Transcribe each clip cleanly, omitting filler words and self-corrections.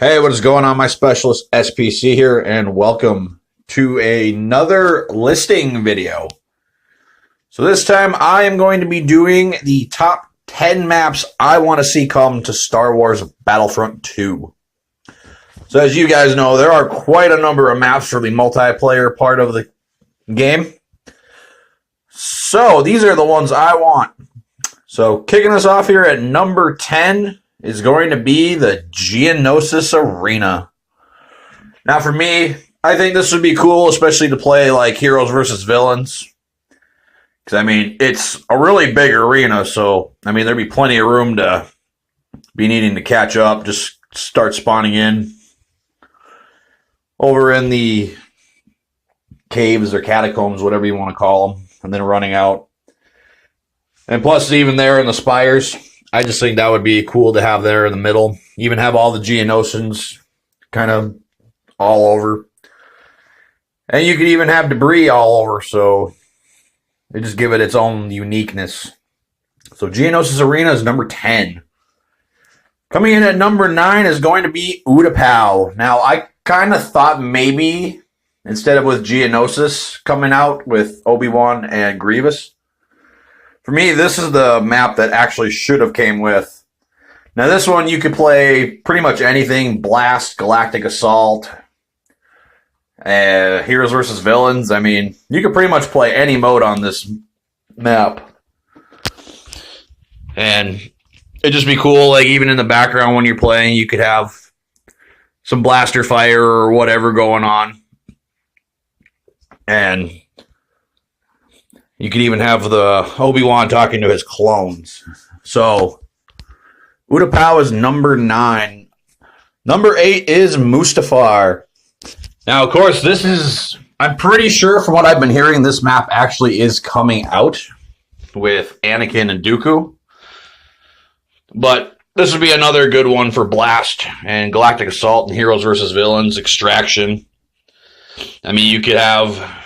Hey, what is going on, my specialist SPC here, and welcome to another listing video. So this time I am going to be doing the top 10 maps I want to see come to Star Wars Battlefront 2. So as you guys know, there are quite a number of maps for the multiplayer part of the game. So these are the ones I want. So kicking us off here at number 10 is going to be the Geonosis Arena. Now for me, I think this would be cool, especially to play like heroes versus villains. Because, I mean, it's a really big arena, so, I mean, there'd be plenty of room to be needing to catch up, just start spawning in over in the caves or catacombs, whatever you want to call them, and then running out. And plus, even there in the spires, I just think that would be cool to have there in the middle. Even have all the Geonosians kind of all over. And you could even have debris all over, so they just give it its own uniqueness. So Geonosis Arena is number 10. Coming in at number 9 is going to be Utapau. Now, I kind of thought maybe, instead of with Geonosis coming out with Obi-Wan and Grievous, for me, this is the map that actually should have came with. Now, this one, you could play pretty much anything. Blast, Galactic Assault, Heroes versus Villains. I mean, you could pretty much play any mode on this map. And it'd just be cool, like, even in the background when you're playing, you could have some blaster fire or whatever going on. And you could even have the Obi-Wan talking to his clones. So, Utapau is number 9. Number 8 is Mustafar. Now, of course, this is, I'm pretty sure from what I've been hearing, this map actually is coming out with Anakin and Dooku. But this would be another good one for Blast and Galactic Assault and Heroes versus Villains, Extraction. I mean, you could have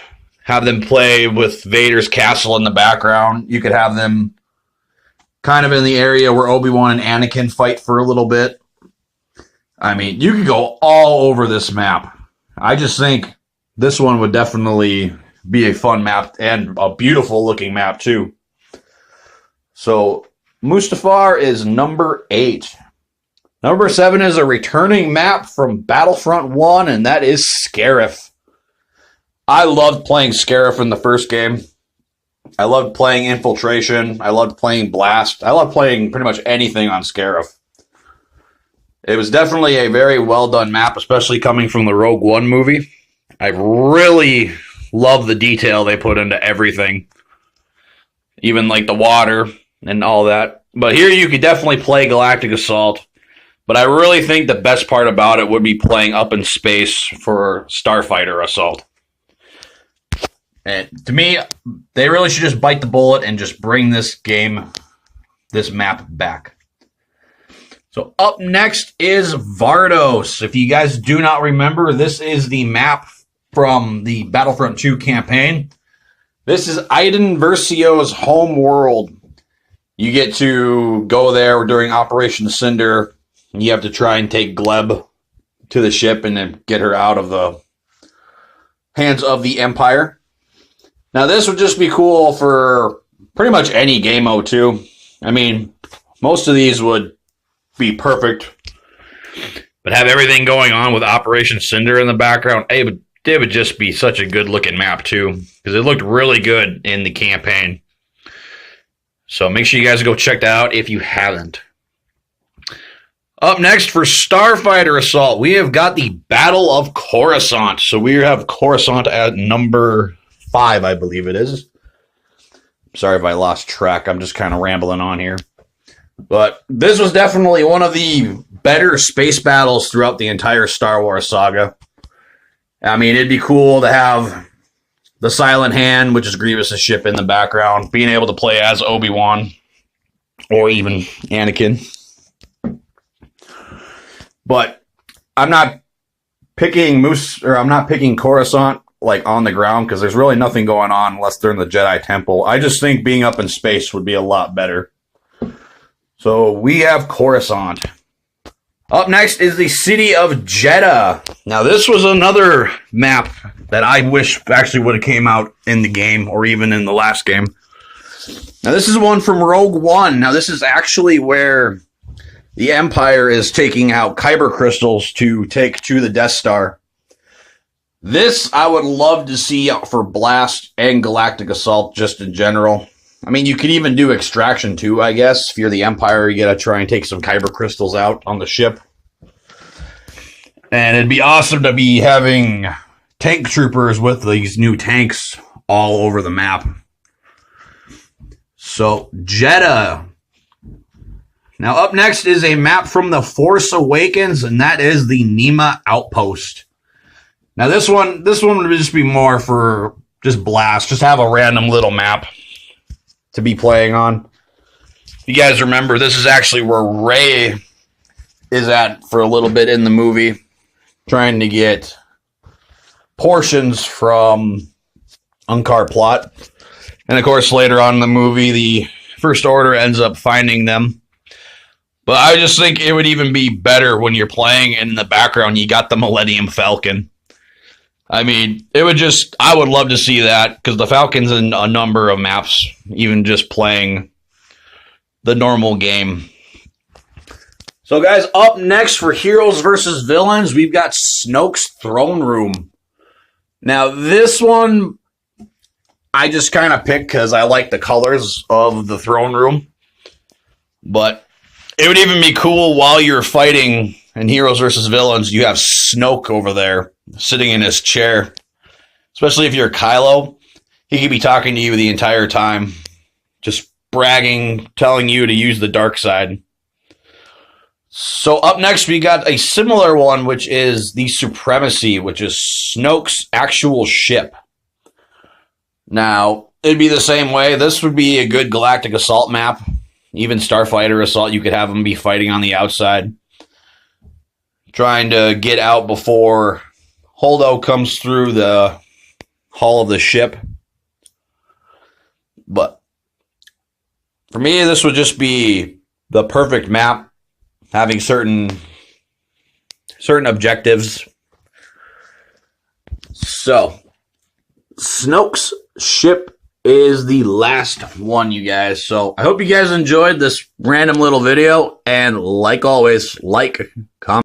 them play with Vader's castle in the background. You could have them kind of in the area where Obi-Wan and Anakin fight for a little bit. I mean, you could go all over this map. I just think this one would definitely be a fun map and a beautiful looking map too. So Mustafar is number 8. Number 7 is a returning map from Battlefront 1, and that is Scarif. I loved playing Scarif in the first game. I loved playing Infiltration. I loved playing Blast. I loved playing pretty much anything on Scarif. It was definitely a very well done map, especially coming from the Rogue One movie. I really love the detail they put into everything. Even like the water and all that. But here you could definitely play Galactic Assault. But I really think the best part about it would be playing up in space for Starfighter Assault. And to me, they really should just bite the bullet and just bring this map back. So up next is Vardos. If you guys do not remember, this is the map from the Battlefront 2 campaign. This is Iden Versio's home world. You get to go there during Operation Cinder, and you have to try and take Gleb to the ship and then get her out of the hands of the Empire. Now, this would just be cool for pretty much any game mode, too. I mean, most of these would be perfect, but have everything going on with Operation Cinder in the background. It would just be such a good-looking map, too, because it looked really good in the campaign. So make sure you guys go check that out if you haven't. Up next for Starfighter Assault, we have got the Battle of Coruscant. So we have Coruscant at number 5, I believe it is. Sorry if I lost track. I'm just kind of rambling on here. But this was definitely one of the better space battles throughout the entire Star Wars saga. I mean, it'd be cool to have the Silent Hand, which is Grievous' ship in the background, being able to play as Obi-Wan or even Anakin. But I'm not picking Coruscant like on the ground, because there's really nothing going on unless they're in the Jedi Temple. I just think being up in space would be a lot better. So we have Coruscant. Up next is the city of Jeddah. Now, this was another map that I wish actually would have came out in the game or even in the last game. Now, this is one from Rogue One. Now, this is actually where the Empire is taking out Kyber crystals to take to the Death Star. This I would love to see for Blast and Galactic Assault just in general. I mean, you could even do Extraction too, I guess. If you're the Empire, you gotta try and take some Kyber crystals out on the ship. And it'd be awesome to be having tank troopers with these new tanks all over the map. So, Jeddah. Now, up next is a map from The Force Awakens, and that is the Nema Outpost. Now, this one would just be more for just Blast. Just have a random little map to be playing on. If you guys remember, this is actually where Rey is at for a little bit in the movie, trying to get portions from Unkar Plot. And of course, later on in the movie, the First Order ends up finding them. But I just think it would even be better when you're playing in the background, you got the Millennium Falcon. I mean, I would love to see that, because the Falcon's in a number of maps, even just playing the normal game. So, guys, up next for Heroes versus Villains, we've got Snoke's Throne Room. Now, this one, I just kind of picked because I like the colors of the Throne Room. But it would even be cool while you're fighting in Heroes versus Villains, you have Snoke over there, sitting in his chair. Especially if you're Kylo, he could be talking to you the entire time, just bragging, telling you to use the dark side. So up next, we got a similar one, which is the Supremacy, which is Snoke's actual ship. Now, it'd be the same way. This would be a good Galactic Assault map. Even Starfighter Assault, you could have them be fighting on the outside, trying to get out before Holdo comes through the hull of the ship. But for me, this would just be the perfect map, having certain objectives. So, Snoke's ship is the last one, you guys. So, I hope you guys enjoyed this random little video, and like always, like, comment.